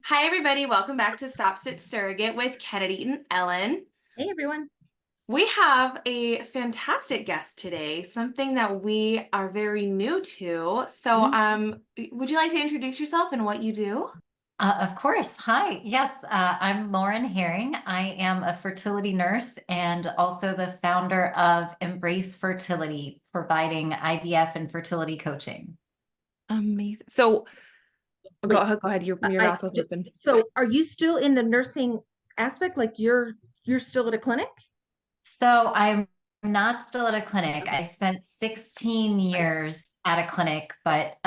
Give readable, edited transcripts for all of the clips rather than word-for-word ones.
Hi, everybody. Welcome back to Stop.Sit.Surrogate with Kennedy and Ellen. Hey, everyone. We have a fantastic guest today, something that we are very new to. So, would you like to introduce yourself and what you do? Of course. Hi. Yes, I'm Lauren Haring. I am a fertility nurse and also the founder of Embrace Fertility, providing IVF and fertility coaching. Amazing. So, go Wait, ahead. Go ahead. Your mouth was open. so are you still in the nursing aspect? Like you're still at a clinic? So I'm not still at a clinic. Okay. I spent 16 Right. years at a clinic, but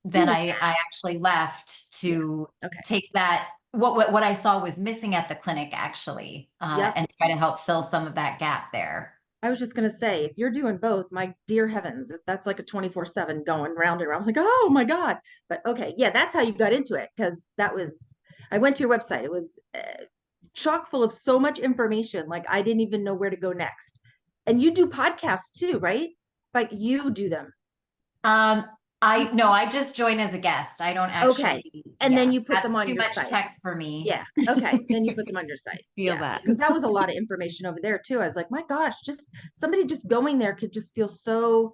then Ooh, I actually left yeah. to Okay. take that. What I saw was missing at the clinic actually, Yep. and try to help fill some of that gap there. I was just gonna say, if you're doing both, my dear heavens, that's like a 24/7 going round and round. Like, oh my God. But okay, yeah, that's how you got into it because I went to your website. It was chock full of so much information. Like I didn't even know where to go next. And you do podcasts too, right? Like you do them. Um, I just join as a guest. I don't Okay. actually, And then yeah, you put them that's on too your much site. tech for me. Yeah. Okay. Then you put them on your site. Feel Yeah. that. Because that was a lot of information over there too. I was like, my gosh, just somebody just going there could just feel so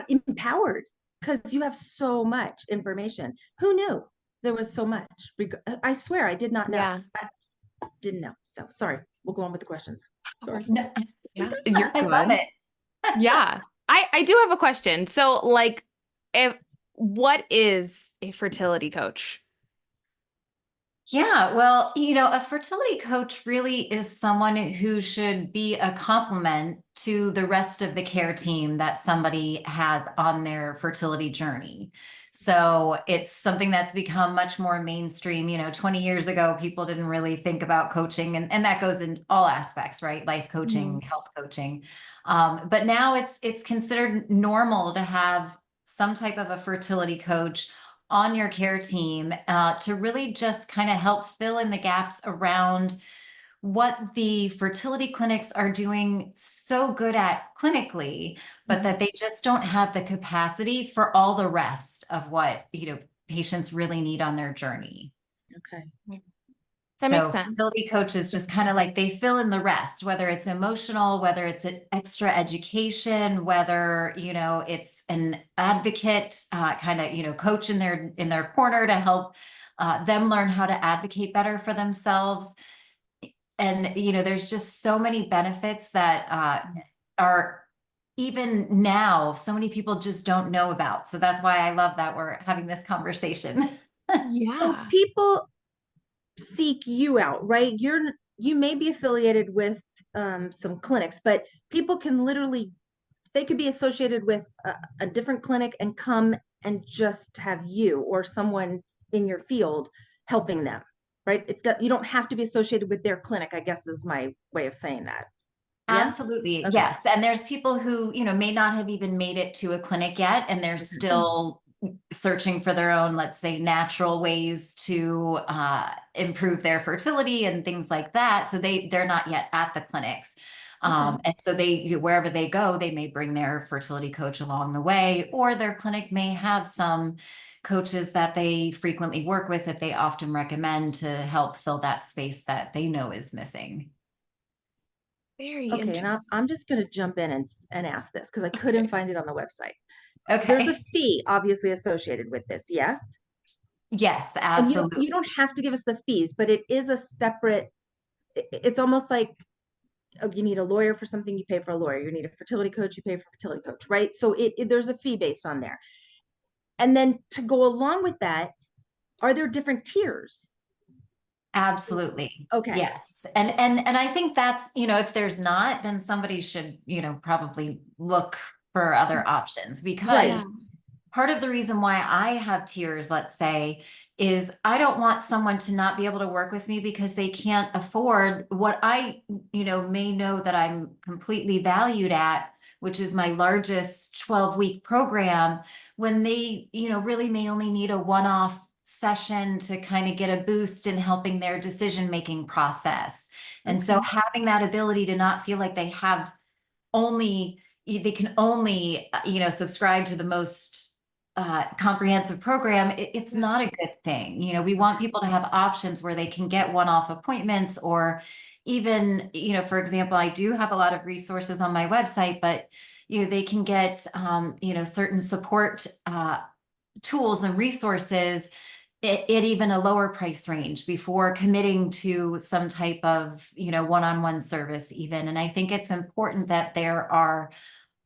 empowered because you have so much information. Who knew there was so much? I swear I did not know. Yeah. I didn't know. So sorry. We'll go on with the questions. Sorry. No, Yeah, you're I love good. it. Yeah. I do have a question. So, like, if what is a fertility coach? Yeah, well, a fertility coach really is someone who should be a complement to the rest of the care team that somebody has on their fertility journey. So it's something that's become much more mainstream. 20 years ago, people didn't really think about coaching, and that goes in all aspects, right? Life coaching, Mhm. health coaching. But now it's considered normal to have some type of a fertility coach on your care team to really just kind of help fill in the gaps around what the fertility clinics are doing so good at clinically, but Mhm. that they just don't have the capacity for all the rest of what, patients really need on their journey. Okay. That makes So sense. fertility coaches just kind of like they fill in the rest, whether it's emotional, whether it's an extra education, whether, it's an advocate, kind of, coach in their corner to help them learn how to advocate better for themselves. And, there's just so many benefits that are even now, so many people just don't know about. So that's why I love that we're having this conversation. So Yeah. people seek you out, right? You may be affiliated with some clinics, but people can literally they could be associated with a different clinic and come and just have you or someone in your field helping them, right? You don't have to be associated with their clinic, I guess is my way of saying that. Yeah. Absolutely. Okay. Yes. And there's people who, may not have even made it to a clinic yet, and they're Okay. still searching for their own, let's say, natural ways to improve their fertility and things like that. So they're not yet at the clinics. Okay. And so wherever they go, they may bring their fertility coach along the way, or their clinic may have some coaches that they frequently work with that they often recommend to help fill that space that they know is missing. Very Okay. And interesting. I'm just going to jump in and ask this because I couldn't Okay. find it on the website. There's a Okay. fee obviously associated with this. Yes. Yes, And you don't absolutely. have to give us the fees, but it is a separate, it's almost like you need a lawyer for something, you pay for a lawyer. You need a fertility coach, you pay for a fertility coach, right? So there's a fee based on there. And then to go along with that, are there different tiers? Absolutely. Okay. Yes. And I think that's, if there's not, then somebody should, probably look for other options, because Yeah. part of the reason why I have tiers, let's say, is I don't want someone to not be able to work with me because they can't afford what I, may know that I'm completely valued at, which is my largest 12-week program, when they, really may only need a one-off session to kind of get a boost in helping their decision-making process. And so Okay. having that ability to not feel like they can only, subscribe to the most comprehensive program, it's Yeah. not a good thing. You know, we want people to have options where they can get one-off appointments, or even, you know, for example, I do have a lot of resources on my website, but you know, they can get, you know, certain support tools and resources at even a lower price range before committing to some type of, you know, one-on-one service even. And I think it's important that there are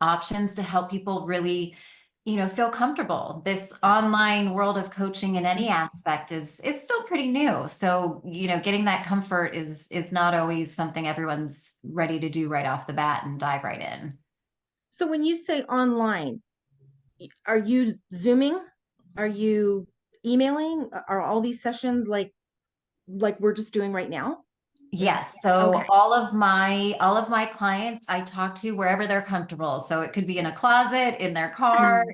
options to help people really, you know, feel comfortable. This online world of coaching in any aspect is still pretty new. So, you know, getting that comfort is not always something everyone's ready to do right off the bat and dive right in. So when you say online, are you Zooming? Are you emailing? Are all these sessions like we're just doing right now? Yes. So Okay. all of my clients I talk to wherever they're comfortable. So it could be in a closet, in their car.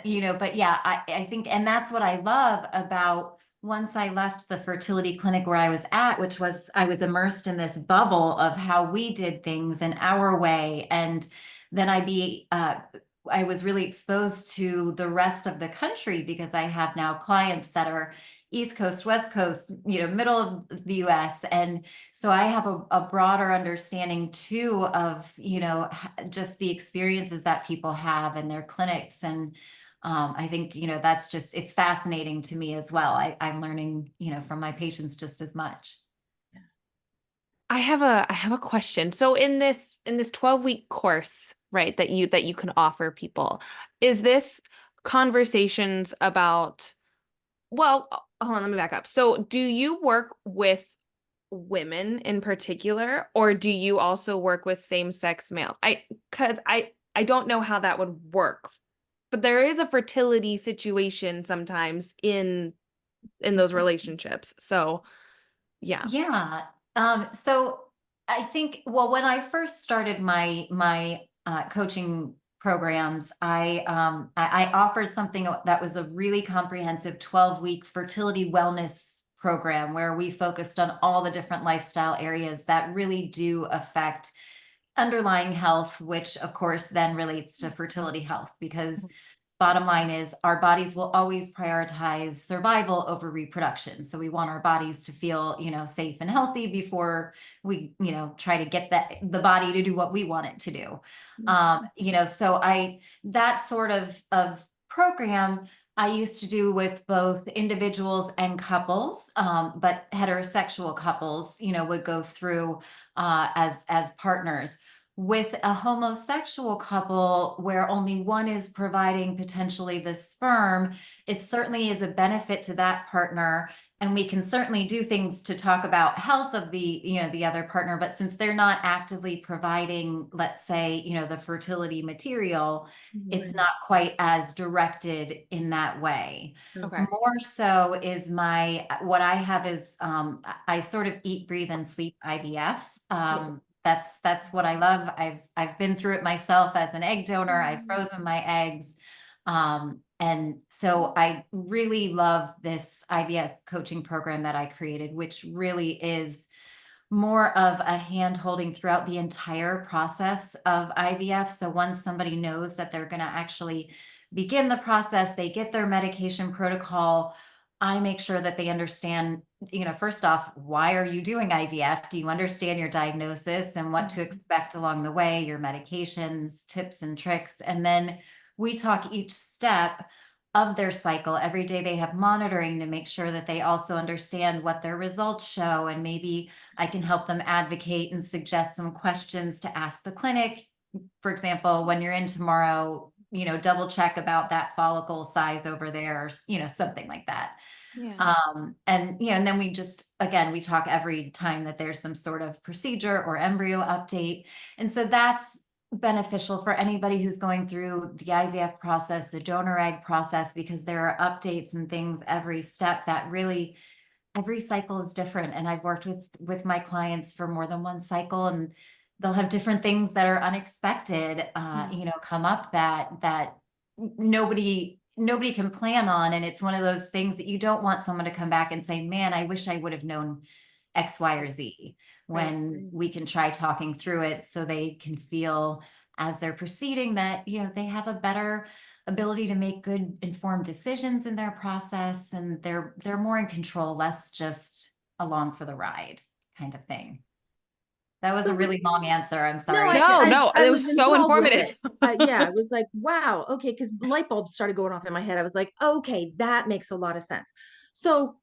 You know, but yeah, I think, and that's what I love about once I left the fertility clinic where I was at, which was I was immersed in this bubble of how we did things in our way. And then I was really exposed to the rest of the country because I have now clients that are East Coast, West Coast, you know, middle of the US. And so I have a broader understanding too of, you know, just the experiences that people have in their clinics. And I think, you know, that's just, it's fascinating to me as well. I'm learning, you know, from my patients just as much. I have a question. So in this 12-week course, right, that you can offer people, is this conversations about, well, hold on, let me back up. So do you work with women in particular, or do you also work with same-sex males? Because I don't know how that would work. But there is a fertility situation sometimes in those relationships. So, yeah. Yeah. So I think, well, when I first started my coaching programs, I offered something that was a really comprehensive 12-week fertility wellness program where we focused on all the different lifestyle areas that really do affect underlying health, which of course then relates to fertility health, because bottom line is our bodies will always prioritize survival over reproduction. So we want our bodies to feel, you know, safe and healthy before we, you know, try to get the body to do what we want it to do. You know, so that sort of program I used to do with both individuals and couples, but heterosexual couples, you know, would go through as partners. With a homosexual couple where only one is providing potentially the sperm, it certainly is a benefit to that partner. And we can certainly do things to talk about health of the, you know, the other partner, but since they're not actively providing, let's say, you know, the fertility material, it's not quite as directed in that way. Okay. More so is what I have is I sort of eat, breathe, and sleep IVF. That's what I love. I've been through it myself as an egg donor. I've frozen my eggs. And so I really love this IVF coaching program that I created, which really is more of a hand holding throughout the entire process of IVF. So once somebody knows that they're going to actually begin the process, they get their medication protocol. I make sure that they understand, you know, first off, why are you doing IVF? Do you understand your diagnosis and what to expect along the way, your medications, tips and tricks? And then we talk each step of their cycle. Every day they have monitoring to make sure that they also understand what their results show. And maybe I can help them advocate and suggest some questions to ask the clinic. For example, when you're in tomorrow, you know, double check about that follicle size over there, or, you know, something like that. Yeah. And you know, and then we just, again, we talk every time that there's some sort of procedure or embryo update. And so that's beneficial for anybody who's going through the IVF process, the donor egg process, because there are updates and things every step that really, every cycle is different. And I've worked with my clients for more than one cycle, and they'll have different things that are unexpected, you know, come up that nobody can plan on. And it's one of those things that you don't want someone to come back and say, man, I wish I would have known X, Y, or Z, Right. when we can try talking through it so they can feel as they're proceeding that, you know, they have a better ability to make good informed decisions in their process, and they're more in control, less just along for the ride kind of thing. That was a So really long answer. I'm no, sorry. No, I it was was so enthralled with informative. it. Yeah, I was like, wow, okay, because light bulbs started going off in my head. I was like, okay, that makes a lot of sense. So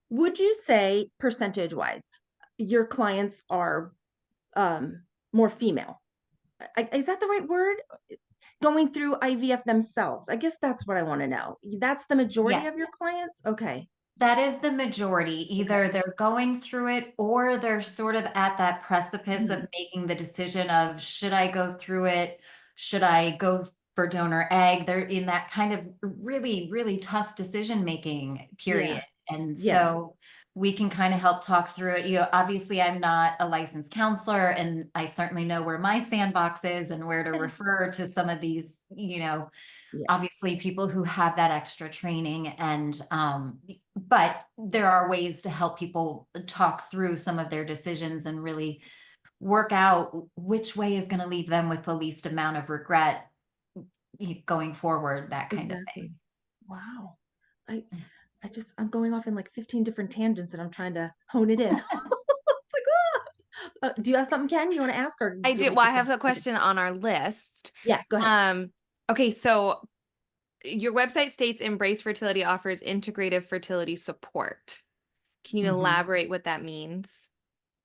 would you say percentage wise, your clients are more female? Is that the right word? Going through IVF themselves. I guess that's what I want to know. That's the majority Yeah. of your clients? Okay. That is the majority. Okay. Either they're going through it or they're sort of at that precipice Mhm. of making the decision of, should I go through it? Should I go for donor egg? They're in that kind of really, really tough decision-making Yeah. period. And Yeah. so we can kind of help talk through it. You know, obviously I'm not a licensed counselor, and I certainly know where my sandbox is and where to refer to some of these, you know, Yeah. obviously people who have that extra training, and but there are ways to help people talk through some of their decisions and really work out which way is going to leave them with the least amount of regret going forward, that kind of Exactly. thing. Wow. I I'm going off in like 15 different tangents and I'm trying to hone it in. It's like, do you have something, Ken, you want to ask, or do I you want do. me Well, to I keep have going? a Okay. question on our list. Yeah, go ahead. Okay, so your website states Embrace Fertility offers integrative fertility support. Can you Mhm. elaborate what that means?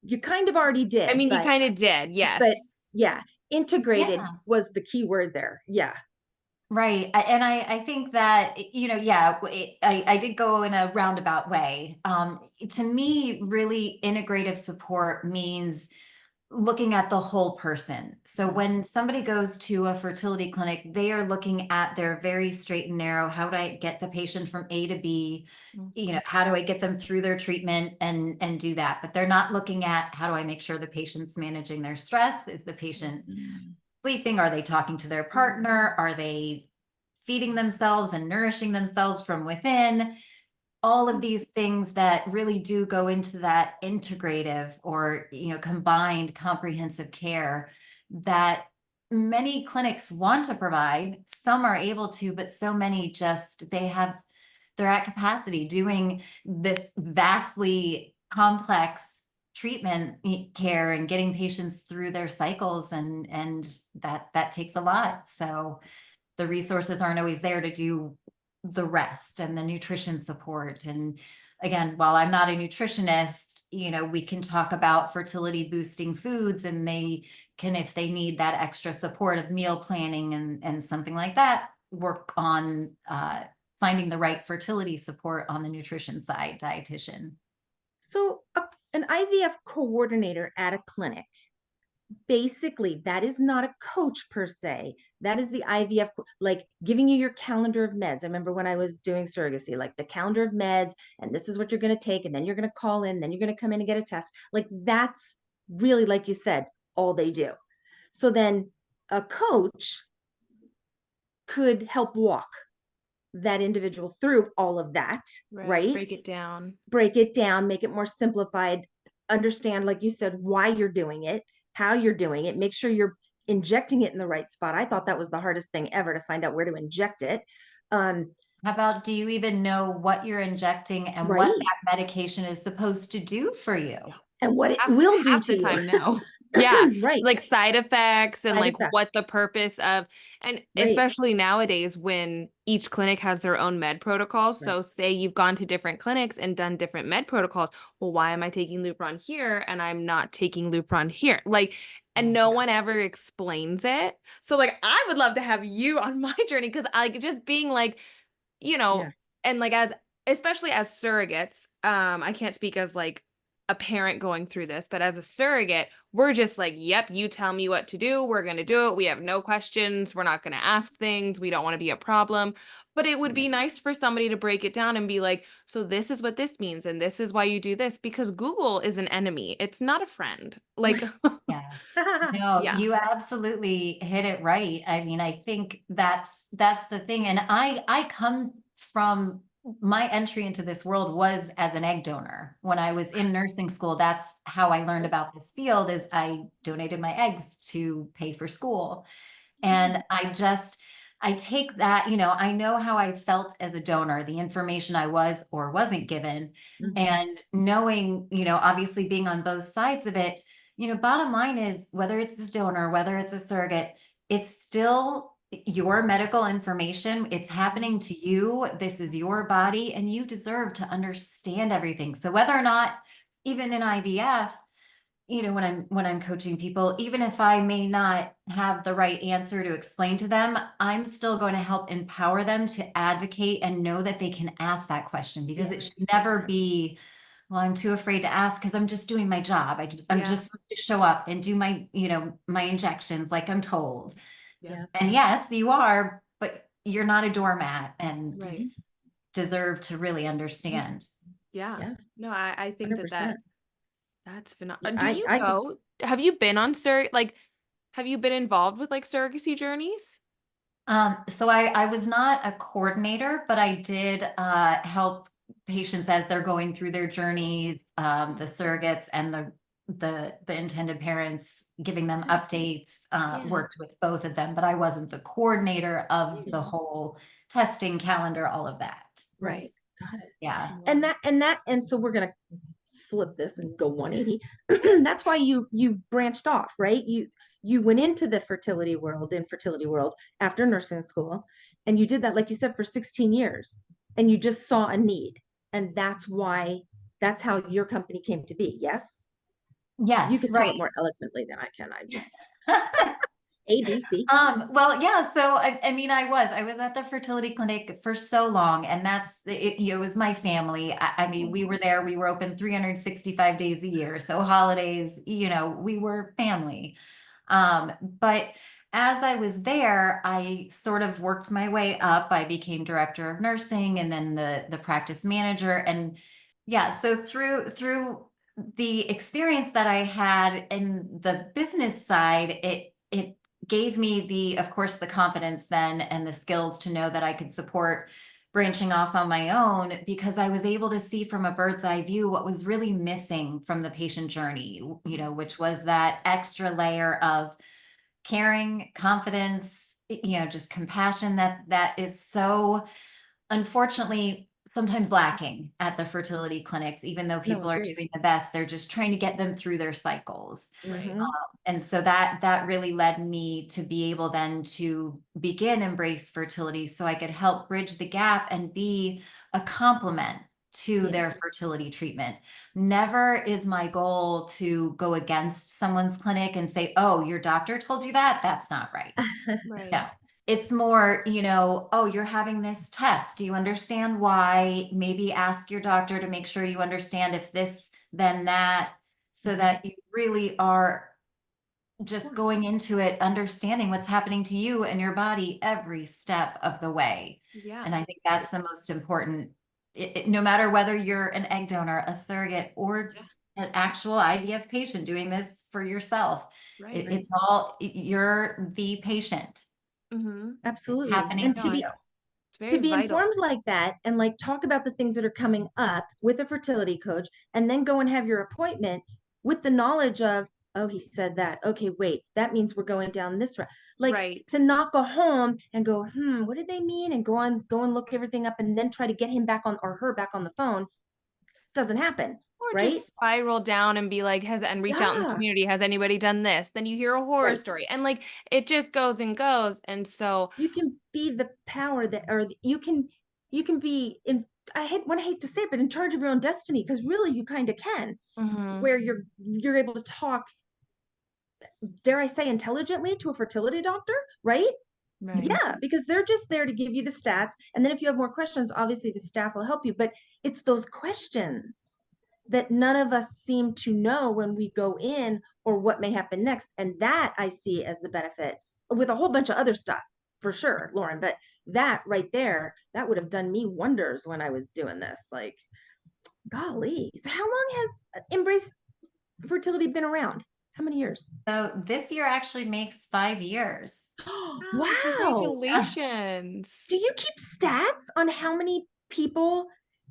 You kind of already I did, mean, you kind of did, but yes. yeah, integrated Yeah. was the key word there. Yeah. Right. And I think that, you know, yeah, I did go in a roundabout way. To me, really integrative support means looking at the whole person. So Mhm. when somebody goes to a fertility clinic, they are looking at their very straight and narrow. How do I get the patient from A to B? You know, how do I get them through their treatment and do that? But they're not looking at, how do I make sure the patient's managing their stress? Is the patient Mhm. sleeping? Are they talking to their partner? Are they feeding themselves and nourishing themselves from within? All of these things that really do go into that integrative, or, you know, combined comprehensive care that many clinics want to provide. Some are able to, but so many just, they're at capacity doing this vastly complex treatment care and getting patients through their cycles, and that takes a lot. So the resources aren't always there to do the rest and the nutrition support. And again, while I'm not a nutritionist, you know, we can talk about fertility boosting foods, and they can, if they need that extra support of meal planning and something like that, work on finding the right fertility support on the nutrition side, dietitian. So, an IVF coordinator at a clinic, basically, that is not a coach per se. That is the IVF, like giving you your calendar of meds. I remember when I was doing surrogacy, like the calendar of meds, and this is what you're going to take, and then you're going to call in, then you're going to come in and get a test. Like that's really, like you said, all they do. So then a coach could help walk that individual through all of that, Right, right? break it down. Break it down, make it more simplified, understand, like you said, why you're doing it, how you're doing it, make sure you're injecting it in the right spot. I thought that was the hardest thing ever, to find out where to inject it. How about, do you even know what you're injecting and what Right. that medication is supposed to do for you? And what it half, will do half to the you. time no. Yeah, Right. like side effects and Side like what effects. the purpose of, and Right. especially nowadays when each clinic has their own med protocols. Right. So say you've gone to different clinics and done different med protocols. Well, why am I taking Lupron here and I'm not taking Lupron here? Like, and no Yes. one ever explains it. So like I would love to have you on my journey, because I like just being like, you know, Yeah. and like as especially as surrogates, I can't speak as like a parent going through this, but as a surrogate, we're just like, yep, you tell me what to do, we're going to do it. We have no questions, we're not going to ask things, we don't want to be a problem. But it would Yeah. be nice for somebody to break it down and be like, so this is what this means and this is why you do this, because Google is an enemy. It's not a friend. Like Right. Yes. No, yeah. you absolutely hit it right. I mean, I think that's the thing. And I come from, my entry into this world was as an egg donor. When I was in nursing school, that's how I learned about this field, is I donated my eggs to pay for school. And I just, I take that, I know how I felt as a donor, the information I was or wasn't given, Mhm. and knowing, obviously being on both sides of it, bottom line is whether it's a donor, whether it's a surrogate, it's still your medical information. It's happening to you. This is your body, and you deserve to understand everything. So whether or not, even in IVF, when I'm coaching people, even if I may not have the right answer to explain to them, I'm still going to help empower them to advocate and know that they can ask that question, because it should never be, well, I'm too afraid to ask because I'm just doing my job. I'm Yeah. just supposed to show up and do my injections like I'm told. Yeah. And yes, you are, but you're not a doormat and Right. deserve to really understand. Yeah. Yes. No, I think that 100%. that's Yeah, phenomenal. Do you I could, go, have you been on have you been involved with like surrogacy journeys? So I was not a coordinator, but I did help patients as they're going through their journeys, the surrogates and the intended parents, giving them updates, yeah, worked with both of them, but I wasn't the coordinator of the yeah, whole testing calendar, all of that. right. Got it. Yeah. Wow. And so we're gonna flip this and go 180. That's why you branched off, right? You went into the infertility world after nursing school, and you did that, like you said, for 16 years, and you just saw a need, and that's how your company came to be. Yes, you Yes, could talk right. more eloquently than I can. I just ABC. Well, yeah, so I mean, I was at the fertility clinic for so long, and it was my family. I mean, we were there, we were open 365 days a year. So holidays, we were family. But as I was there, I sort of worked my way up. I became director of nursing and then the practice manager. And yeah, so through the experience that I had in the business side, it gave me of course, the confidence then and the skills to know that I could support branching off on my own, because I was able to see from a bird's eye view what was really missing from the patient journey, which was that extra layer of caring, confidence, just compassion that is so unfortunately sometimes lacking at the fertility clinics. Even though No, people are agreed. doing the best, they're just trying to get them through their cycles. Right. Mm-hmm. And so that really led me to be able then to begin Embrace Fertility, so I could help bridge the gap and be a complement to Yeah. their fertility treatment. Never is my goal to go against someone's clinic and say, oh, your doctor told you that? That's not right. Right. No, it's more, oh, you're having this test. Do you understand why? Maybe ask your doctor to make sure you understand if this, then that, so that you really are just going into it, understanding what's happening to you and your body every step of the way. Yeah. And I think that's the most important, no matter whether you're an egg donor, a surrogate, or Yeah. an actual IVF patient doing this for yourself. Right. It's all, you're the patient. Mm-hmm. It's Absolutely. happening And No, to you. it's very to be vital. informed like that and like talk about the things that are coming up with a fertility coach, and then go and have your appointment with the knowledge of, oh, he said that, okay, wait, that means we're going down this route. Like, Right. to not go home and go, what did they mean, and go and look everything up and then try to get him back on, or her back on the phone, doesn't happen, Or right? just spiral down and be like, and reach out in the Yeah, community. Has anybody done this? Then you hear a horror right. story. And like it just goes and goes. And so, You can be the power that, or you can be in, I hate to say it, but in charge of your own destiny, because really you kind of can, mhm, where you're able to talk, dare I say, intelligently to a fertility doctor, right? right. Yeah, because they're just there to give you the stats. And then if you have more questions, obviously the staff will help you. But it's those questions that none of us seem to know when we go in, or what may happen next. And that I see as the benefit, with a whole bunch of other stuff, for sure, Lauren. But that right there, that would have done me wonders when I was doing this. Like, golly. So how long has Embrace Fertility been around? How many years? So this year actually makes 5 years. Wow, Wow. congratulations. Do you keep stats on how many people,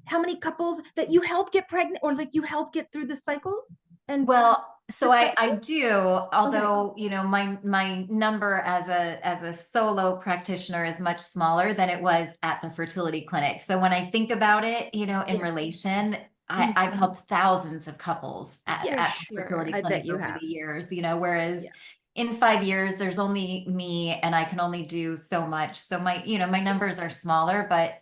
how many couples that you help get pregnant, or like you help get through the cycles? And Well, So I successful? do, Okay. although, you know, my number as a solo practitioner is much smaller than it was at the fertility clinic. So when I think about it, you know, in Yeah. relation, Mhm. I've helped thousands of couples Yeah. For at the fertility sure. I bet clinic you over have. the years, you know, whereas Yeah. in 5 years, there's only me and I can only do so much. So my, you know, my Yeah. numbers are smaller, but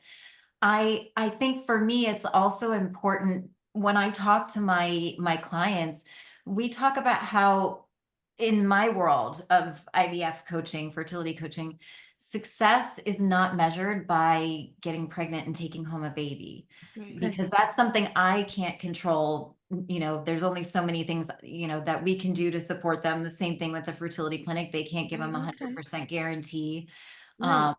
I think for me, it's also important when I talk to my clients, we talk about how in my world of IVF coaching, fertility coaching, success is not measured by getting pregnant and taking home a baby, Right. Okay. because that's something I can't control. You know, there's only so many things, you know, that we can do to support them. The same thing with the fertility clinic. They can't give them a hundred Okay. percent guarantee. Right. Um,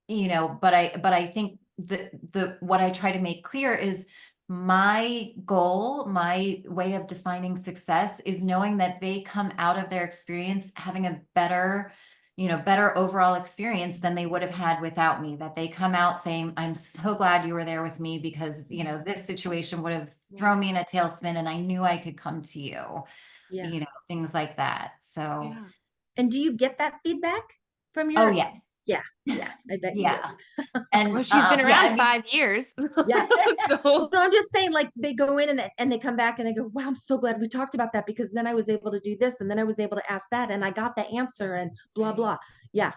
you know, but I think the what I try to make clear is my goal, my way of defining success is knowing that they come out of their experience having a better, you know, better overall experience than they would have had without me, that they come out saying, I'm so glad you were there with me because, you know, this situation would have thrown Right. me in a tailspin and I knew I could come to Yeah. you know, things like that. So, Yeah. And do you get that feedback from oh, your, yes. yeah, yeah, I bet you Yeah. do. Well, And she's been yeah, around I mean, 5 years. Yeah. Well, So no, I'm just saying, like, they go in and they come back and they go, wow, I'm so glad we talked about that because then I was able to do this and then I was able to ask that and I got the answer and blah, right. blah. Yeah.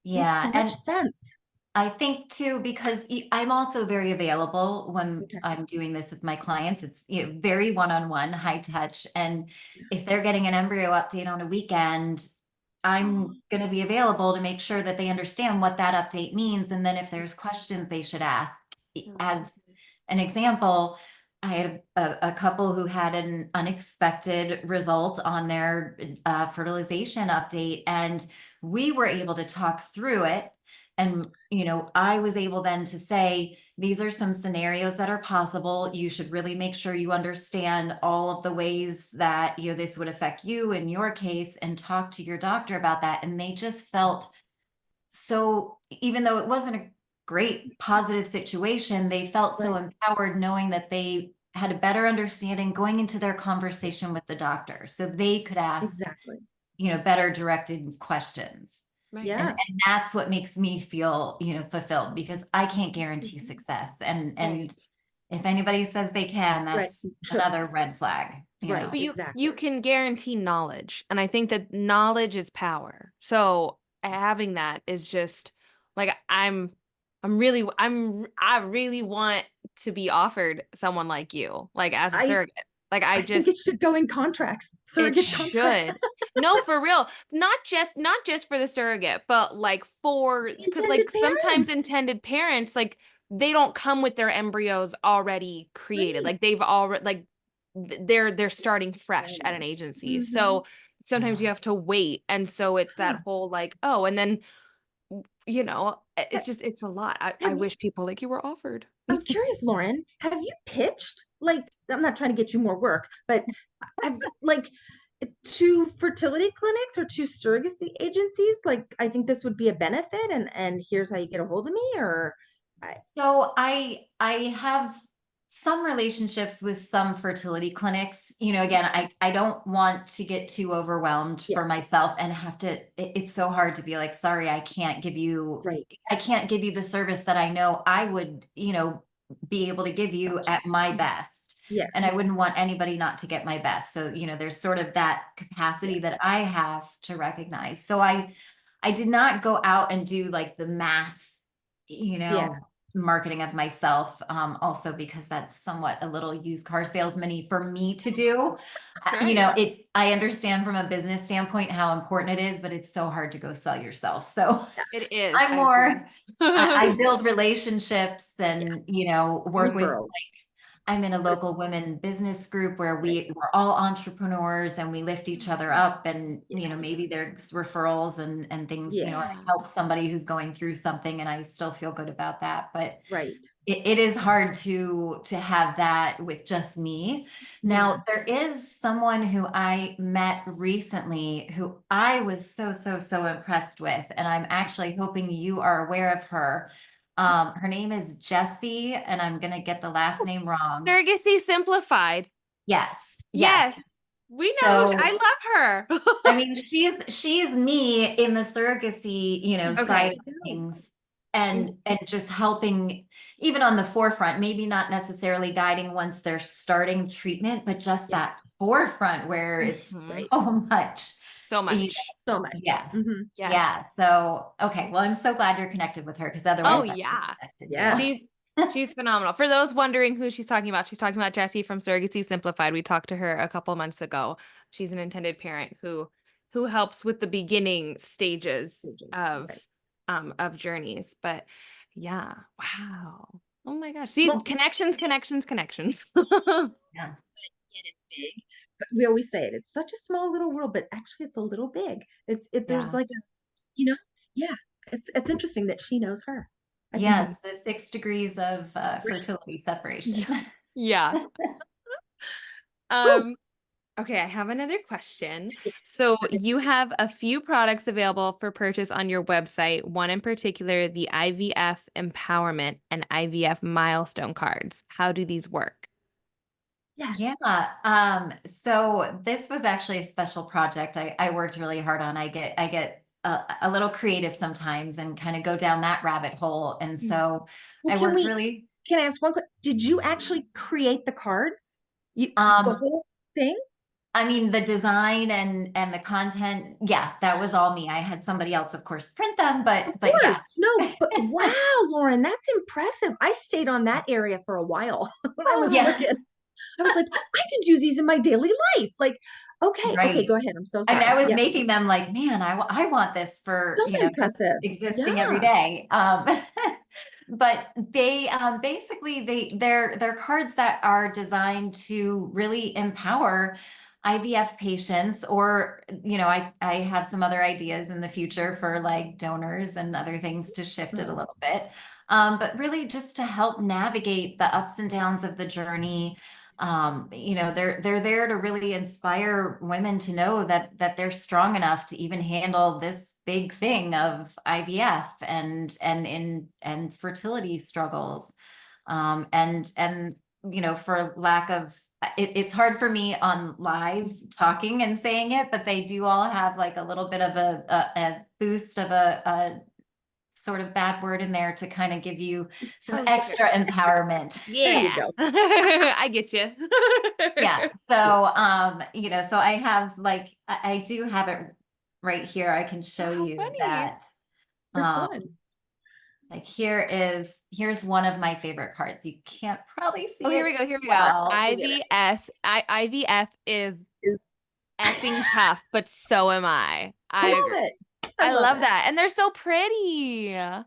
Makes yeah. so much And sense. I think too, because I'm also very available when Okay. I'm doing this with my clients. It's, you know, very one-on-one, high touch. And if they're getting an embryo update on a weekend, I'm going to be available to make sure that they understand what that update means. And then if there's questions they should ask. As an example, I had a couple who had an unexpected result on their fertilization update, and we were able to talk through it. And, you know, I was able then to say, these are some scenarios that are possible. You should really make sure you understand all of the ways that, you know, this would affect you in your case and talk to your doctor about that. And they just felt so, even though it wasn't a great positive situation, they felt so Right. empowered knowing that they had a better understanding going into their conversation with the doctor. So they could ask, Exactly. you know, better directed questions. Right. And Yeah. that's what makes me feel, you know, fulfilled, because I can't guarantee success. And Right. if anybody says they can, Right. that's another red flag, you Right. know. But you Exactly. can guarantee knowledge, and I think that knowledge is power. So having that is just like I really want to be offered someone like you, like as a I surrogate. Like I I think it just should go in contracts, it surrogate contract. should. No, for real. Not just for the surrogate, but like for because Intended like sometimes parents. intended parents like they don't come with their embryos already created. Right. Like they've already like they're starting fresh at an Right. agency. Mm-hmm. So sometimes you Yeah. have to wait. And so it's that Huh. whole like, oh, and then Ha- it's just it's a lot. I Have you wish people like you were offered. I'm curious, Lauren, have you pitched? Like, I'm not trying to get you more work, but I've like to fertility clinics or to surrogacy agencies. Like, I think this would be a benefit, and here's how you get a hold of me. Or, I, So I have some relationships with some fertility clinics. You know, again, I don't want to get too overwhelmed yeah, for myself and have to, it's so hard to be like, sorry, right, I can't give you the service that I know I would, you know, be able to give you gotcha. at my Mhm. best. Yeah, And I wouldn't want anybody not to get my best. So, you know, there's sort of that yeah, capacity that I have to recognize. So I did not go out and do like the mass, you yeah, know, marketing of myself, also because that's somewhat a little used car salesman-y for me to do. You Right. know, I understand from a business standpoint how important it is, but it's so hard to go sell yourself. So It is. I'm I more, agree. I build relationships yeah. and, you know, work with, Referrals. I'm in a Good. local women business group where Right. we're all entrepreneurs and we lift each other up, and, you know, Yes. maybe there's referrals and things, you know, I Yeah. help somebody who's going through something and I still feel good about that. But Right. it is hard to have that with just me. Yeah. Now, there is someone who I met recently who I was so impressed with, and I'm actually hoping you are aware of her. Her name is Jessie, and I'm gonna get the last name wrong. Surrogacy simplified. Yes, yes. Yes. We know. So, I love her. I mean, she's me in the surrogacy, side Okay. of things, Mhm. and just helping even on the forefront, maybe not necessarily guiding once they're starting treatment, but just Yes. that forefront where it's Mhm. Right. so much. So you much. So much. Yes. Hmm. Yeah. Yes. So, okay. Well, I'm so glad you're connected with her because Oh otherwise I wouldn't yeah. have connected Yeah. you. She's phenomenal. For those wondering who she's talking about Jessie from Surrogacy Simplified. We talked to her a couple months ago. She's an intended parent who helps with the beginning stages Stages. Right. of journeys. But yeah, wow. Oh my gosh. See, Well, connections, connections, connections. Yes. yet it's big. But we always say it. It's such a small little world, but actually it's a little big. There's Yeah. like a, you know, yeah. It's interesting that she knows her. I think Yeah. that's It's the 6 degrees of great. fertility separation. Yeah. Yeah. Whew. Um, okay, I have another question. So Okay. you have a few products available for purchase on your website, one in particular, the IVF Empowerment and IVF Milestone cards. How do these work? Yeah. Yeah. So this was actually a special project I worked really hard on. I get a little creative sometimes and kind of go down that rabbit hole. And Mm. so Well, I worked really, can I ask one question? Did you actually create the cards? The um, whole thing? I mean, the design and the content, yeah, that was all me. I had somebody else, of course, print them, Of but yeah. course. No, but wow, Lauren, that's impressive. I stayed on that area for a while when I was Yeah, looking. I was like, I could use these in my daily life. Like, okay, right. go ahead. I'm so I mean, I sorry. was Yeah, making them like, man, I want this for, so just impressive. existing every Yeah. day. But they basically they're cards that are designed to really empower IVF patients, or I have some other ideas in the future for like donors and other things to shift it a Oh, little bit. But really just to help navigate the ups and downs of the journey. They're there to really inspire women to know that they're strong enough to even handle this big thing of IVF and fertility struggles. For lack of it's hard for me on live talking and saying it, but they do all have like a little bit of a boost of a sort of bad word in there to kind of give you some Oh, sure. extra empowerment. there you Yeah. go. I get you. Yeah. Yeah. So I have like I do have it right here. I can show Oh, how you funny. that. For Um, fun. like here's one of my favorite cards. You can't probably Oh, see here it we go. too Here we go. well. IVF is Is effing tough, but so am I. I I agree. love it. I I love love it. that. And they're so pretty. Yeah.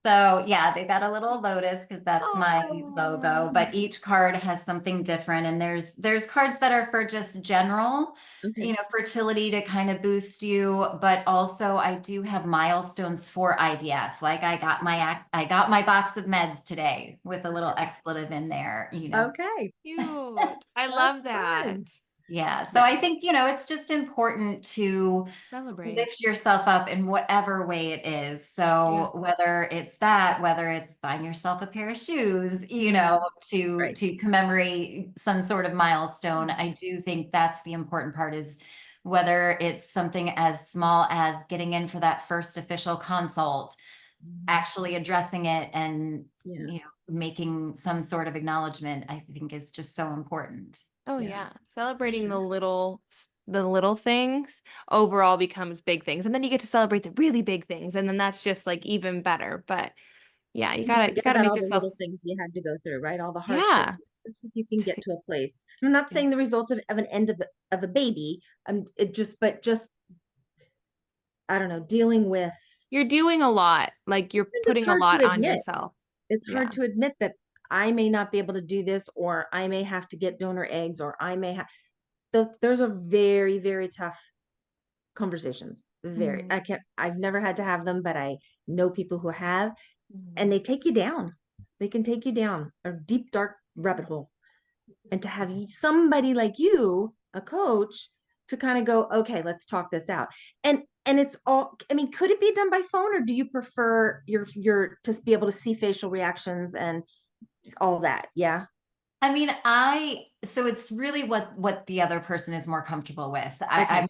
So yeah, they got a little lotus because that's my logo, Oh. but each card has something different. And there's cards that are for just general, Okay. fertility to kind of boost you, but also I do have milestones for IVF. Like I got my box of meds today with a little expletive in there. Okay. Cute. I love That's that. fun. Yeah. So Yeah. I think, it's just important to Celebrate. lift yourself up in whatever way it is. Yeah. So whether it's buying yourself a pair of shoes, Mhm. to Right. commemorate some sort of milestone, I do think that's the important part is whether it's something as small as getting in for that first official consult, actually addressing it and, Yeah. making some sort of acknowledgement, I think is just so important. Oh Yeah. yeah. For Celebrating sure. the little things overall becomes big things. And then you get to celebrate the really big things. And then that's just like even better. But yeah, And you you forget gotta about make all the yourself, little things you had to go through, right? All the yeah. hardships, especially if you can get to a place. I'm not Yeah. saying the result of an end of a baby. But just I don't know, dealing with You're doing a lot. Like you're sometimes it's putting a hard to lot on admit. yourself. It's hard Yeah. to admit that I may not be able to do this, or I may have to get donor eggs, or I may have those are very, very tough conversations. Very. Mhm. I've never had to have them, but I know people who have, and Mhm. they take you down. They can take you down a deep, dark rabbit hole. And to have somebody like you, a coach, to kind of go, okay, let's talk this out. And it's all, I mean, could it be done by phone, or do you prefer your to be able to see facial reactions and all that? Yeah. I mean, so it's really what the other person is more comfortable with. Okay.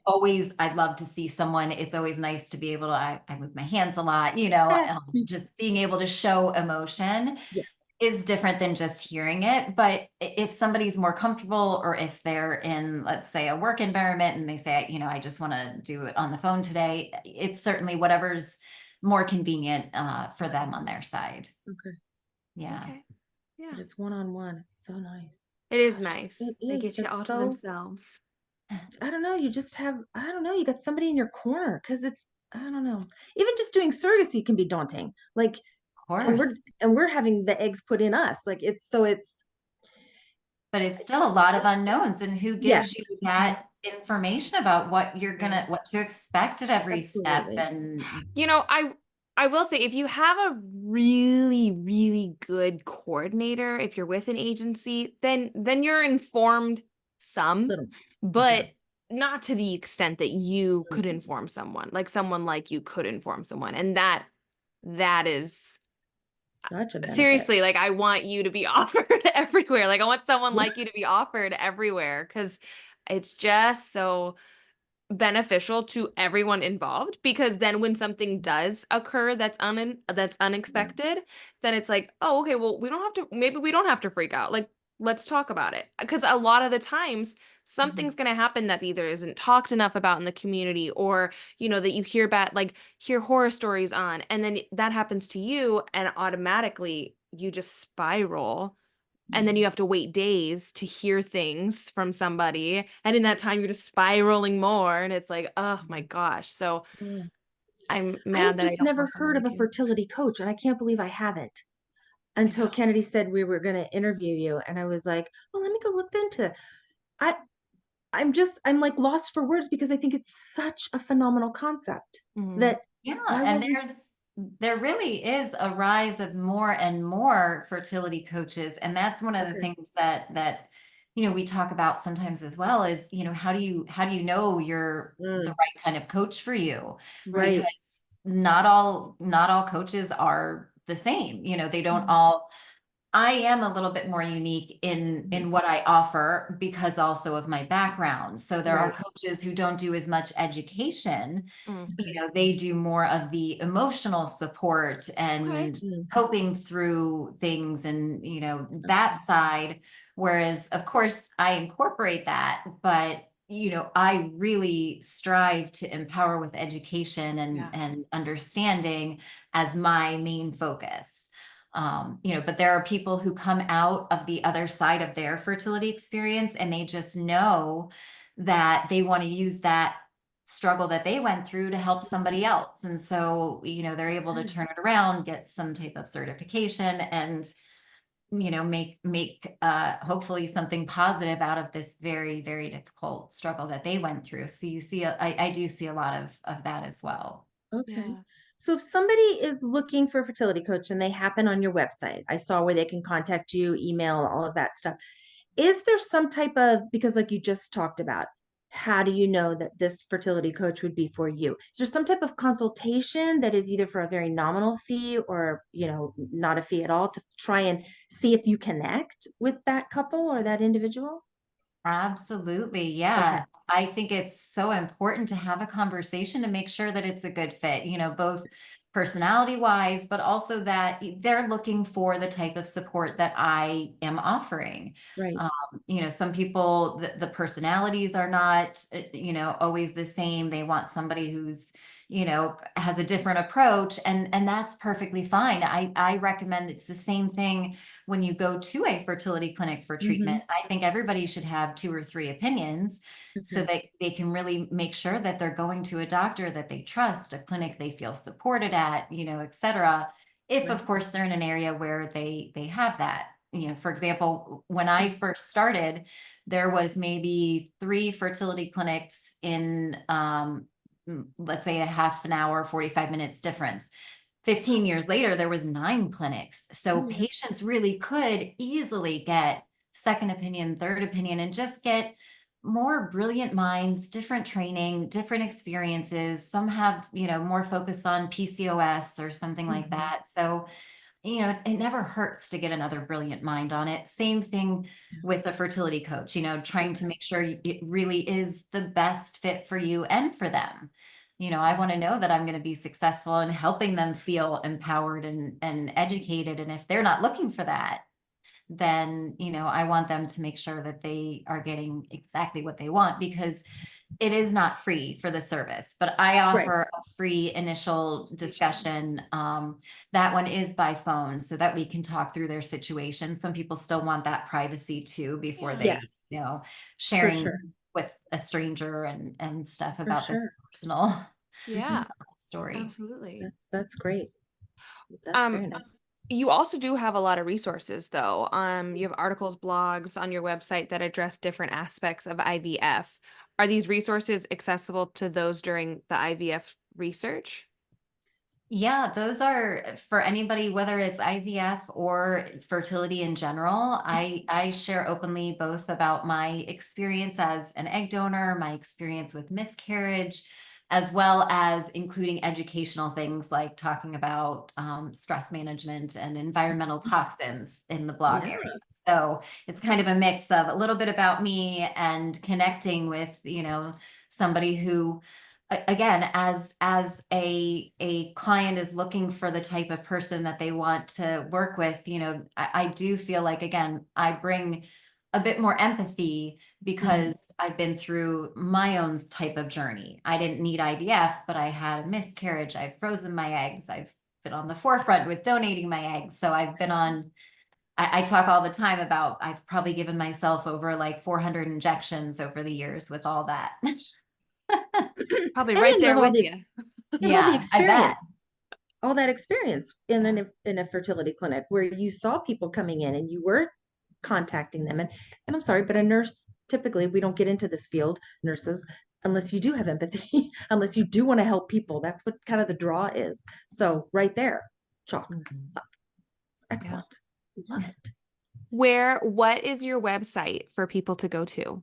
I'd love to see someone. It's always nice to be able to, I move my hands a lot, Eh, just being able to show emotion yeah. is different than just hearing it. But if somebody's more comfortable, or if they're in, let's say, a work environment and they say, I just want to do it on the phone today, it's certainly whatever's more convenient for them on their side. Okay. Yeah. Okay. Yeah. But it's one-on-one. It's so nice. It is Gosh, nice. it They is. get you It's all to so, themselves. I don't know. You just have, I don't know. You got somebody in your corner because it's, I don't know. Even just doing surrogacy can be daunting. Like, Of and course. we're having the eggs put in us. Like it's But it's still a lot of unknowns, and who gives you yes. that information about Right. what to expect at every step? Absolutely. And You know, I will say if you have a really, really good coordinator, if you're with an agency, then you're informed some, Little. Yeah. but not to the extent that you could Mm. inform someone, like someone like you could inform someone. And that is Such a benefit. seriously, like I want you to be offered everywhere. Like I want someone like you to be offered everywhere because it's just so beneficial to everyone involved because then when something does occur that's Yeah. unexpected, then it's like, oh, okay, well, maybe we don't have to freak out. Like, let's talk about it. Because a lot of the times Mhm. something's going to happen that either isn't talked enough about in the community or, that you hear hear horror stories on, and then that happens to you and automatically you just spiral and then you Mhm. have to wait days to hear things from somebody. And in that time, you're just spiraling more. And it's like, oh my gosh. So Mm. I'm I had mad that I just don't never have someone heard of like a you. fertility coach, and I can't believe I haven't I until know. Kennedy said we were going to interview you, and I was like, "Well, let me go look into it." I I'm like lost for words because I think it's such a phenomenal concept Mhm. that yeah, why and wasn't there really is a rise of more and more fertility coaches, and that's one of the okay. things that we talk about sometimes as well, is how do you know you're the Mm, right kind of coach for you? Because right. not all coaches are the same. They don't Mhm. all. I am a little bit more unique in Mhm. in what I offer because also of my background. So there are Right. coaches who don't do as much education. Mm. Okay. They do more of the emotional support Okay. and Mm, coping through things, and that okay. side. Whereas, of course, I incorporate that, but I really strive to empower with education and Yeah. and understanding as my main focus. But there are people who come out of the other side of their fertility experience, and they just know that they want to use that struggle that they went through to help somebody else. And so, they're able to Okay. turn it around, get some type of certification, and, make hopefully something positive out of this very, very difficult struggle that they went through. So I do see a lot of that as well. Okay. Yeah. So if somebody is looking for a fertility coach and they happen on your website, I saw where they can contact you, email, all of that stuff. Is there some type of, because like you just talked about, how do you know that this fertility coach would be for you? Is there some type of consultation that is either for a very nominal fee or, not a fee at all to try and see if you connect with that couple or that individual? Absolutely. Okay. Yeah. I think it's so important to have a conversation to make sure that it's a good fit, both personality wise, but also that they're looking for the type of support that I am offering. Right. Um, some people, the personalities are not, always the same. They want somebody who's, has a different approach, and that's perfectly fine. I recommend it's the same thing when you go to a fertility clinic for treatment. Hmm. I think everybody should have two or three opinions so Okay. that they can really make sure that they're going to a doctor that they trust, a clinic they feel supported at, et cetera. If, Right. of course, they're in an area where they have that. For example, when I first started, there was maybe three fertility clinics in, let's say, a half an hour, 45 minutes difference. 15 years later, there was nine clinics. So Oh, yeah. patients really could easily get second opinion, third opinion, and just get more brilliant minds, different training, different experiences. Some have, more focus on PCOS or something like Mhm. that. So you know, it never hurts to get another brilliant mind on it. Same thing with a fertility coach, you know, trying to make sure it really is the best fit for you and for them. You know, I want to know that I'm going to be successful in helping them feel empowered and educated. And if they're not looking for that, then, you know, I want them to make sure that they are getting exactly what they want, because it is not free for the service, but I Right. offer a free initial discussion. That one is by phone so that we can talk through their situation. Some people still want that privacy too before Yeah. Yeah, they, you know, for sharing sure. with a stranger and stuff For about this sure. personal Yeah, story. absolutely. That's great. That's Um, very nice. you also do have a lot of resources though. You have articles, blogs on your website that address different aspects of IVF. Are these resources accessible to those during the IVF research? Yeah, those are for anybody, whether it's IVF or fertility in general. I share openly both about my experience as an egg donor, my experience with miscarriage, as well as including educational things like talking about stress management and environmental toxins in the blog Yeah. area. So it's kind of a mix of a little bit about me and connecting with, you know, somebody who again, as a client is looking for the type of person that they want to work with, you know, I do feel like, again, I bring a bit more empathy because I've been through my own type of journey. I didn't need IVF, but I had a miscarriage. I've frozen my eggs. I've been on the forefront with donating my eggs. So I've been on, I talk all the time about, I've probably given myself over like 400 injections over the years with all that. Probably And right then you there have all with the you. Yeah, I bet. experience, all that experience Yeah. in a fertility clinic where you saw people coming in and you were contacting them. And I'm sorry, but a nurse, typically we don't get into this field, nurses, unless you do have empathy, unless you do want to help people. That's what kind of the draw is. So right there, chalk. Mhm. Yeah. Excellent. Love it. What is your website for people to go to?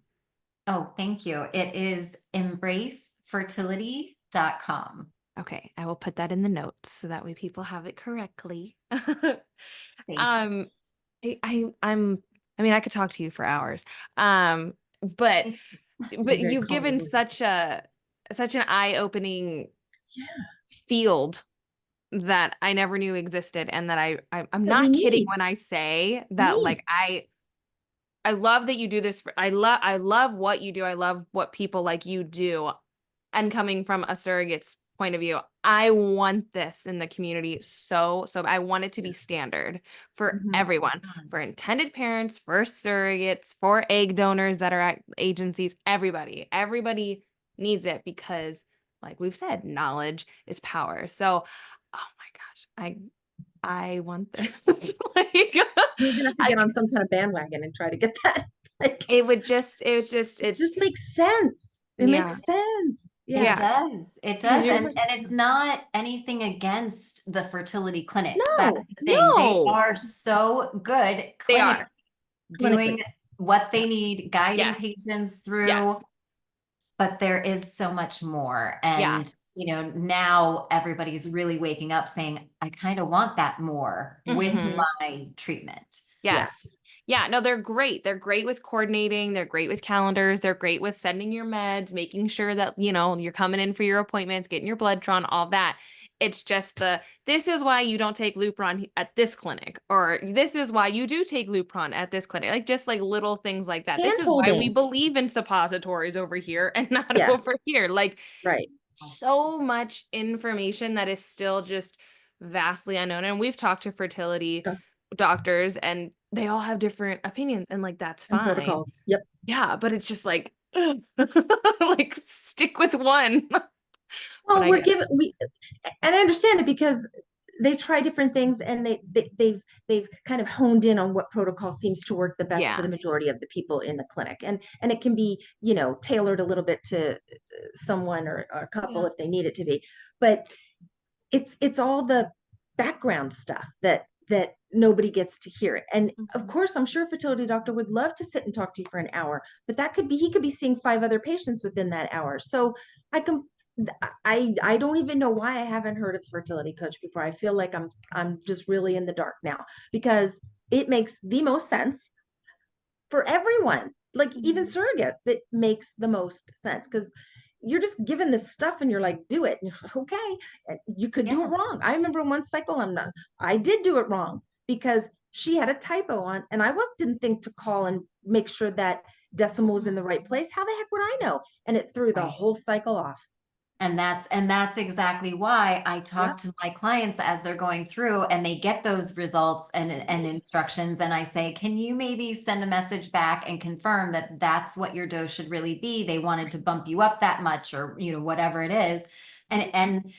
Oh, thank you. It is embracefertility.com. Okay, I will put that in the notes so that way people have it correctly. Thank you. Um, I mean, I could talk to you for hours. Um, but You're very you've calming given voice. such an eye-opening Yeah. field that I never knew existed, and that I'm That we not kidding need. when I say We that, need. like, I love that you do this I love what you do. I love what people like you do. And coming from a surrogate's point of view, I want this in the community so I want it to be standard for Mhm. everyone, for intended parents, for surrogates, for egg donors that are at agencies, everybody. Everybody needs it because, like we've said, knowledge is power. So, oh my gosh, I want this. Like, We're gonna have to I get on some kind of bandwagon and try to get that. Like, it was just, it it's, just makes sense. It yeah, makes sense. It Yeah. yeah. does. It does. You're Mhm. And right. it's not anything against the fertility clinics. That's No, the thing. They No, are so good they clinic are. clinically. doing what Yeah. they need, guiding Yes. patients through, Yes. but there is so much more. Yeah. And, you know, now everybody's really waking up saying, I kind of want that more with Hmm. my treatment. Yes. Yes. Yeah, no, they're great. They're great with coordinating. They're great with calendars. They're great with sending your meds, making sure that, you're coming in for your appointments, getting your blood drawn, all that. It's just this is why you don't take Lupron at this clinic, or this is why you do take Lupron at this clinic. Like, just like little things like that. This Hand is why we holding. believe in suppositories over here and not Yeah. over here. Like, Right. so much information that is still just vastly unknown. And we've talked to fertility Yeah. doctors and they all have different opinions, and like that's And fine. protocols. Yep. Yeah, but it's just like like stick with one. But Well, I we're get it. given we and I understand it because they try different things and they've kind of honed in on what protocol seems to work the best for Yeah. the majority of the people in the clinic. And it can be, tailored a little bit to someone or a couple Yeah. if they need it to be. But it's all the background stuff that nobody gets to hear. And of Mhm. course, I'm sure a fertility doctor would love to sit and talk to you for an hour, but he could be seeing 5 other patients within that hour. So I can I don't even know why I haven't heard of fertility coach before. I feel like I'm just really in the dark now, because it makes the most sense for everyone. Like even surrogates, it makes the most sense, because you're just given this stuff and you're like, do it. Okay. You could do it Yeah. wrong. I remember one cycle I did do it wrong because she had a typo on, and didn't think to call and make sure that decimal was in the right place. How the heck would I know? And it threw the Right. whole cycle off. And that's exactly why I Yep. talk to my clients as they're going through and they get those results and instructions. And I say, can you maybe send a message back and confirm that that's what your dose should really be? They wanted to bump you up that much, or, whatever it is. And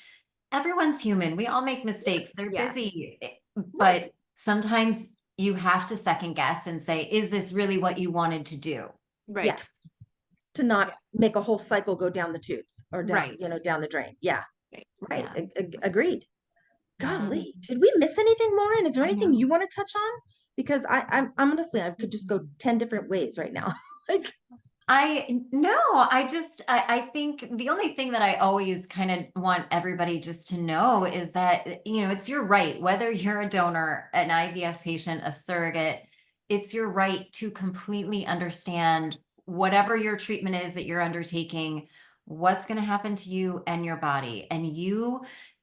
everyone's human. We all make mistakes. They're Yes. busy, Right. but sometimes you have to second guess and say, is this really what you wanted to do? Right. Yes. To not make a whole cycle go down the tubes or down, Right. down the drain. Yeah. Right. Right. Yeah. Agreed. Yeah. Golly, did we miss anything, Lauren? Is there I anything know. you want to touch on? Because I'm honestly, I could just go 10 different ways right now. Like, I think the only thing that I always kind of want everybody just to know is that, it's your right, whether you're a donor, an IVF patient, a surrogate, it's your right to completely understand whatever your treatment is that you're undertaking, what's going to happen to you and your body. And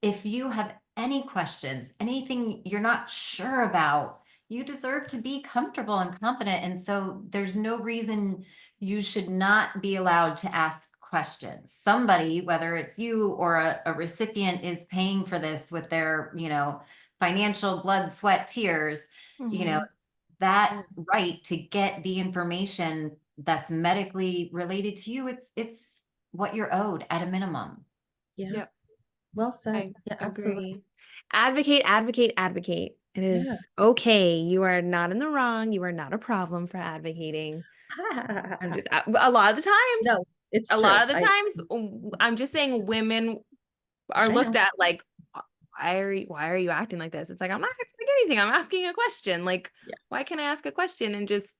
if you have any questions, anything you're not sure about, you deserve to be comfortable and confident. And so there's no reason you should not be allowed to ask questions. Somebody, whether it's you or a recipient, is paying for this with their, financial blood, sweat, tears, Mhm. that yes. right to get the information that's medically related to you. It's what you're owed at a minimum. Yeah. Yep. Well said. I Yeah, absolutely. agree. Advocate, advocate, advocate. It Yeah. is okay. You are not in the wrong. You are not a problem for advocating. I'm just a lot of the times, No, it's true. I'm just saying women are I looked know. at like, why are you acting like this? It's like, I'm not acting like anything. I'm asking a question. Like, Yeah. why can't I ask a question and just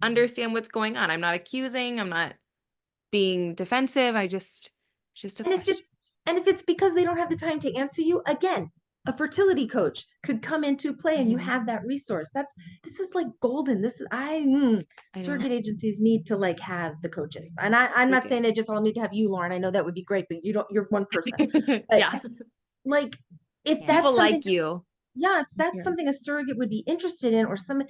understand what's going on? I'm not accusing. I'm not being defensive. It's just a And if question. it's and if it's because they don't have the time to answer you, again, a fertility coach could come into play and you Mhm. have that resource. This is like golden. I know Surrogate agencies need to like have the coaches. And I'm they not do. saying they just all need to have you, Lauren. I know that would be great, but you're one person. But Yeah. like if Yeah. that's People something like you. yeah, if that's Yeah. something a surrogate would be interested in, or some,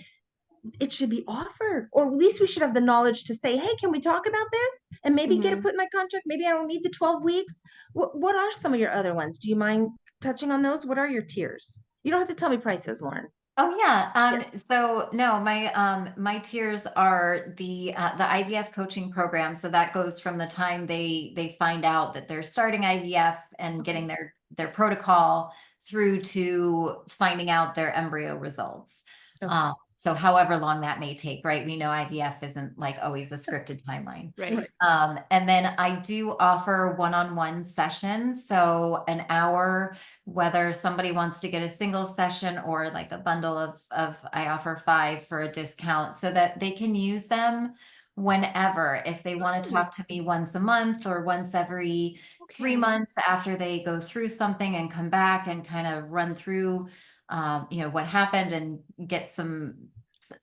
it should be offered, or at least we should have the knowledge to say, hey, can we talk about this and maybe get it Mhm. put in my contract? Maybe I don't need the 12 weeks. What are some of your other ones? Do you mind touching on those? What are your tiers? You don't have to tell me prices, Lauren. Oh yeah. Yeah. So no, my tiers are the IVF coaching program. So that goes from the time they find out that they're starting IVF and Okay. getting their protocol through to finding out their embryo results. Okay. So however long that may take, right? We know IVF isn't like always a scripted timeline. Right. And then I do offer one-on-one sessions. So an hour, whether somebody wants to get a single session or like a bundle of I offer 5 for a discount so that they can use them whenever. If they want to talk to me once a month or once every 3 Okay. months after they go through something and come back and kind of run through what happened and get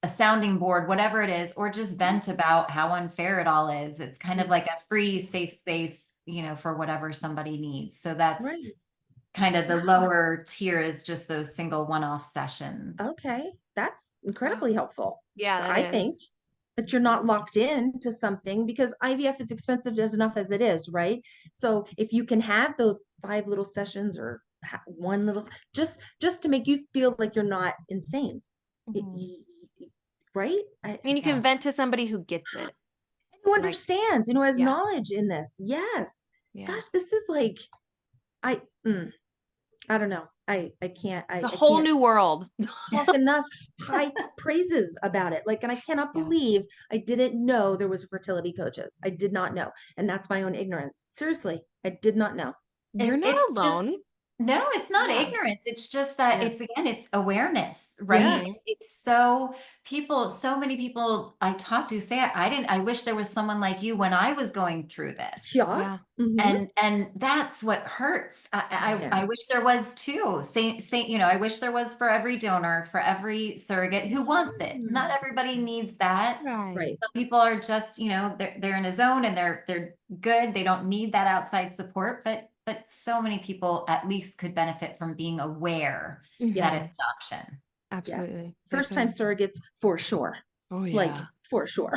a sounding board, whatever it is, or just vent about how unfair it all is. It's kind of like a free, safe space, for whatever somebody needs. So that's Right. kind of the Wow. lower tier, is just those single one-off sessions. Okay. That's Wow. incredibly helpful. Yeah, that I is. think that you're not locked in to something, because IVF is expensive as enough as it is, right? So if you can have those 5 little sessions, or one little, just to make you feel like you're not insane, Mhm. right? And you Yeah. can vent to somebody who gets it. Who Like, understands, has yeah, knowledge in this. Yes. yeah. Gosh, this is like, I, I don't know. I can't, It's a I whole can't new world. talk enough high praises about it. Like, and I cannot Yeah. believe I didn't know there was fertility coaches. I did not know. And that's my own ignorance. Seriously, I did not know. You're not It's just alone. No, it's not Yeah. ignorance. It's just that Yeah. it's awareness, Yeah. right? It's so many people I talk to say, I wish there was someone like you when I was going through this. Yeah. Yeah. Mhm. And that's what hurts. Yeah. I wish there was too. I wish there was for every donor, for every surrogate who wants it. Not Mm. everybody needs that. Right. Right. Some people are just, they're in a zone and they're good. They don't need that outside support, but so many people at least could benefit from being aware that Mhm. it's an option. Yes. Absolutely. They First time could. surrogates for sure. Oh Like yeah. for sure.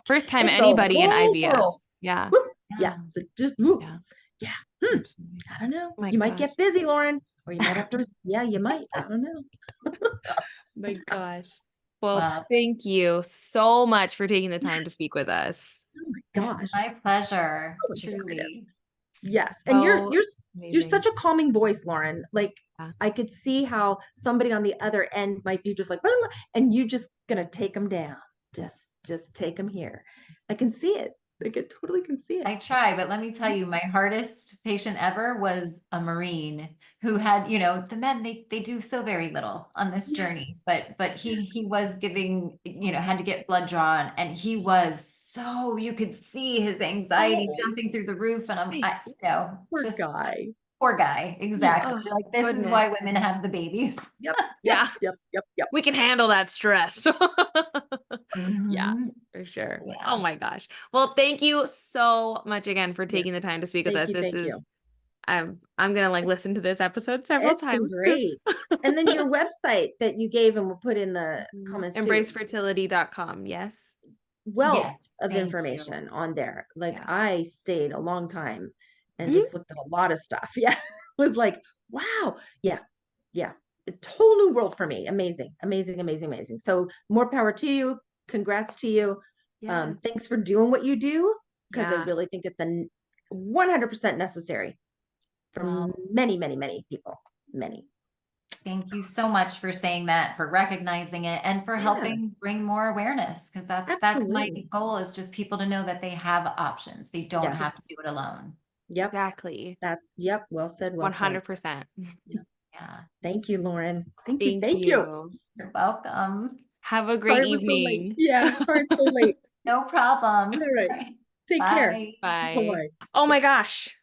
First time It's a anybody in whole IVF. world. Yeah. Whoop. Yeah. Yeah. So just whoop. Yeah. Yeah. Absolutely. I don't know. Oh my You might gosh. get busy, Lauren, or you might have to. Yeah, you might. I don't know. My gosh. Well, Well, thank you so much for taking the time to speak with us. Oh my gosh. my pleasure, So informative. truly. Yes. And So you're amazing. such a calming voice, Lauren. Like Yeah. I could see how somebody on the other end might be just like, "Blah, blah," and you just gonna take them down. Just take them here. I can see it. I can totally can see I it. try, but let me tell you, my hardest patient ever was a Marine who had, the men, they do so very little on this Yeah. journey, but he was giving, had to get blood drawn, and he was so, you could see his anxiety Oh, jumping through the roof, and Nice. poor just guy. poor guy. Yeah. Exactly. Oh, Like, this is why goodness. women have the babies. Yep. Yep. Yeah. Yep. Yep. Yep. We can handle that stress. Yeah, Mhm. for sure. Oh Yeah. my gosh. Well, thank you so much again for Yeah. taking the time to speak with Thank us. you. This Thank is you. I'm gonna like listen to this episode several It's been times because great. And then your website that you gave and we'll put in the comments too. embracefertility.com. Yes. Wealth Yes. of Thank you. information on there. Like Yeah. I stayed a long time and Mhm. just looked at a lot of stuff. Yeah. It was like, wow. Yeah. Yeah. A whole new world for me. Amazing. Amazing. Amazing. Amazing. So more power to you. Congrats to you. Yes. Thanks for doing what you do because I Yeah. really think it's a 100% necessary for Well, many, many, many people. Many. thank you so much for saying that, for recognizing it, and for Yeah, helping bring more awareness, because that's my absolutely. goal, is just people to know that they have options. They don't Yes. have to do it alone. Yep. Exactly. Yep. Well said. Well said. 100%. Yeah. Yeah. Thank you, Lauren. Thank you. Thank Thank you. you. You're welcome. Have a great Sorry it was so late. evening. Yeah, sorry it's so late. No problem. All right. Take care. Bye. Bye. Bye-bye. Oh my gosh.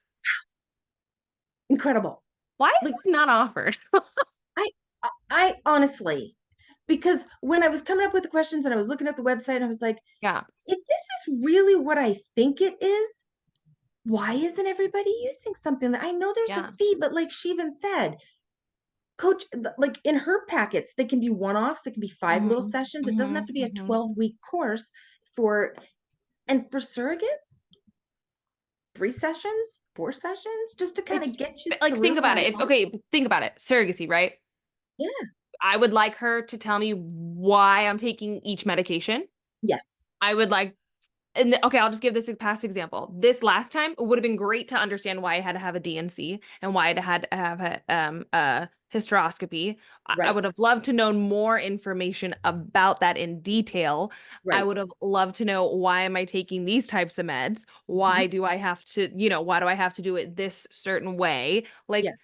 Incredible. Why is Like this not offered? I honestly, because when I was coming up with the questions and I was looking at the website, I was like, Yeah. if this is really what I think it is, why isn't everybody using something that I know there's Yeah. a fee, but like she even said, coach, like in her packets, they can be one-offs, they can be 5 little Mhm, sessions. It doesn't have mhm, to be a mhm. 12-week course and for surrogates, 3 sessions, 4 sessions, just to kind It's of get you like think through about and it. along. Think about it. Surrogacy, right? Yeah. I would like her to tell me why I'm taking each medication. Yes. I would like, okay, I'll just give this a past example. This last time, it would have been great to understand why I had to have a DNC and why I had to have a hysteroscopy. I Right. would have loved to know more information about that in detail. I Right. would have loved to know, why am I taking these types of meds? Why Mhm. do I have to, why do I have to do it this certain way? Like, Yes.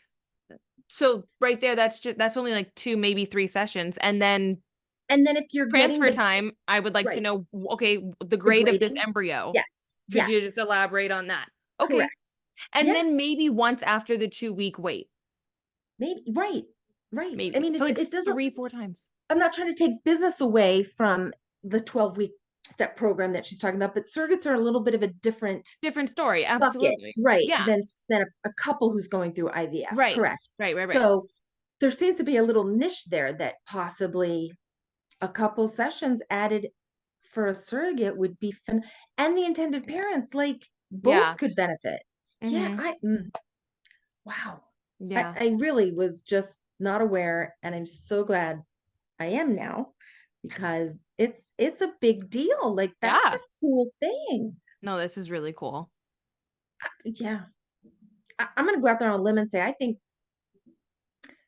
so right there, that's only like 2, maybe 3 sessions. And then And then if you're getting transfer the time, I would like to right, know, okay, the the grade of this grading. embryo. Yes. Could Yes. you just elaborate on that? Okay. Correct. And Yeah. then maybe once after the 2-week wait, Maybe. Right. Right. I maybe. mean, So like it doesn't, 3, 4 times. I'm not trying to take business away from the 12-week step program that she's talking about, but surrogates are a little bit of a different Different story. bucket, Absolutely. right, Yeah. than a couple who's going through IVF. Right. Correct. Right. So there seems to be a little niche there that possibly a couple sessions added for a surrogate would be fun, and the intended Yeah. parents, like both Yeah. could benefit. Yeah, Mm-hmm. wow. Yeah. I really was just not aware, and I'm so glad I am now because it's a big deal. Like that's a Yeah. cool thing. No, this is really cool. Yeah. I'm gonna go out there on a limb and say I think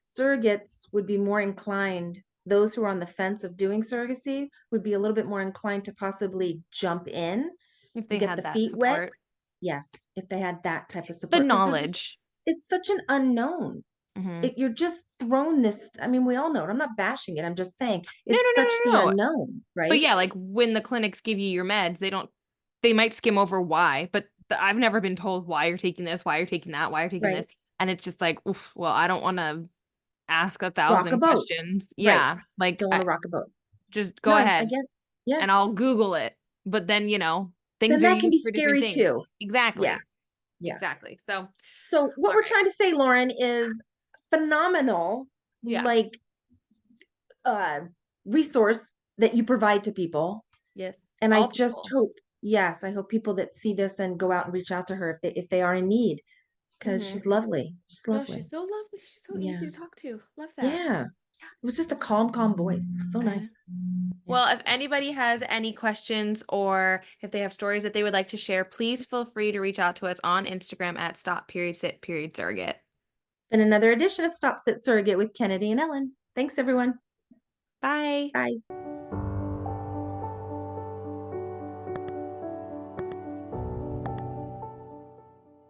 surrogates would be more inclined, those who are on the fence of doing surrogacy would be a little bit more inclined to possibly jump in If and they get had the that feet wet. support, Yes, if they had that type of the support. Because knowledge. it's such an unknown. Mhm. You're just thrown this. I mean, we all know it. I'm not bashing it. I'm just saying No, it's no, no, such the no, no. unknown, But right? yeah, like when the clinics give you your meds, they might skim over why, but I've never been told why you're taking this, why you're taking that, why you're taking Right. this. And it's just like, oof, well, I don't want to ask Rock a 1,000 boat. questions. Right. Yeah. Like Don't want to rock a boat. just go No, I ahead get. Yeah. and I'll Google it. But then, Then things are that can used be for different scary things. too. Yeah. Exactly. Yeah. Exactly. So, all So what we're right. trying to say, Lauren, is phenomenal, Yeah. like uh resource that you provide to people. Yes. And I All just people. hope, yes, I hope people that see this and go out and reach out to her if they are in need, because Hmm. she's lovely. She's No, she's lovely. so lovely. She's so Yeah. easy to talk to. Love that. Yeah. It was just a calm voice. It was so Uh, nice. Well, if anybody has any questions or if they have stories that they would like to share, please feel free to reach out to us on Instagram at Stop.Sit.Surrogate. And another edition of Stop Sit Surrogate with Kennedy and Ellen. Thanks, everyone. Bye. Bye.